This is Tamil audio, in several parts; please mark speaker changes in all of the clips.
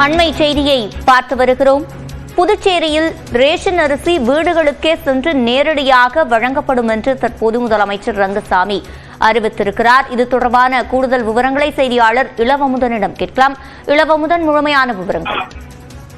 Speaker 1: அண்மை செய்தியை பார்த்து வருகிறோம். புதுச்சேரியில் ரேஷன் அரிசி வீடுகளுக்கே சென்று நேரடியாக வழங்கப்படும் என்று தற்போது முதலமைச்சர் ரங்கசாமி அறிவித்திருக்கிறார். இது தொடர்பான கூடுதல் விவரங்களை செய்தியாளர் இளவமுதனிடம் கேட்கலாம். இளவமுதன், முழுமையான விவரங்கள்.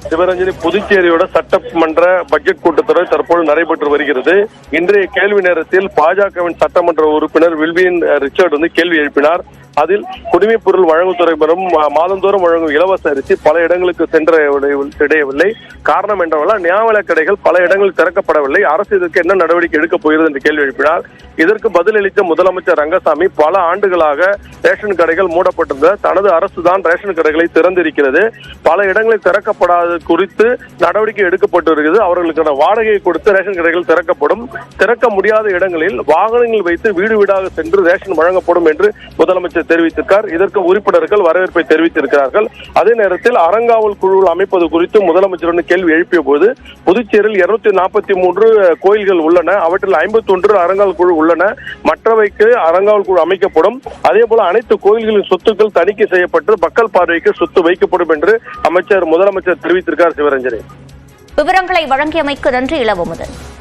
Speaker 2: சிவரஞ்சனி, புதுச்சேரியோட சட்டமன்ற பட்ஜெட் கூட்டத்தொடர் தற்போது நடைபெற்று வருகிறது. இன்றைய கேள்வி நேரத்தில் பாஜகவின் சட்டமன்ற உறுப்பினர் வில்வின் ரிச்சர்ட் கேள்வி எழுப்பினார். அதில் குடிமைப் பொருள் வழங்குத்துறை பெறும் மாதந்தோறும் வழங்கும் இலவச அரிசி பல இடங்களுக்கு சென்றடையவில்லை. காரணம் என்றவர்கள் நியாயவிலை கடைகள் பல இடங்களில் திறக்கப்படவில்லை. அரசு இதற்கு என்ன நடவடிக்கை எடுக்கப் போகிறது என்று கேள்வி எழுப்பினார். இதற்கு பதிலளித்த முதலமைச்சர் ரங்கசாமி, பல ஆண்டுகளாக ரேஷன் கடைகள் மூடப்பட்டிருந்த தனது அரசு தான் ரேஷன் கடைகளை திறந்திருக்கிறது. பல இடங்களில் திறக்கப்படாத குறித்து நடவடிக்கை எடுக்கப்பட்டு வருகிறது. அவர்களுக்கான வாடகையை கொடுத்து ரேஷன் கடைகள் திறக்கப்படும். திறக்க முடியாத இடங்களில் வாகனங்கள் வைத்து வீடு வீடாக சென்று ரேஷன் வழங்கப்படும் என்று முதலமைச்சர் தெரிவித்திருக்கார். இதற்கு உறுப்பினர்கள் வரவேற்பை தெரிவித்திருக்கிறார்கள். அதே நேரத்தில் அறங்காவல் குழு அமைப்பது குறித்து முதலமைச்சருடன் கேள்வி எழுப்பிய போது, புதுச்சேரியில் 243 கோயில்கள் உள்ளன. அவற்றில் 51 அறங்காவல் குழு உள்ளன. மற்றவைக்கு அறங்காவல் குழு அமைக்கப்படும். அதே போல அனைத்து கோயில்களின் சொத்துக்கள் தணிக்கை செய்யப்பட்டு மக்கள் பார்வைக்கு சொத்து வைக்கப்படும் என்று முதலமைச்சர் தெரிவித்திருக்கார். சிவரஞ்சனி,
Speaker 1: விவரங்களை வழங்கியமைக்கு நன்றி இளவமுதன்.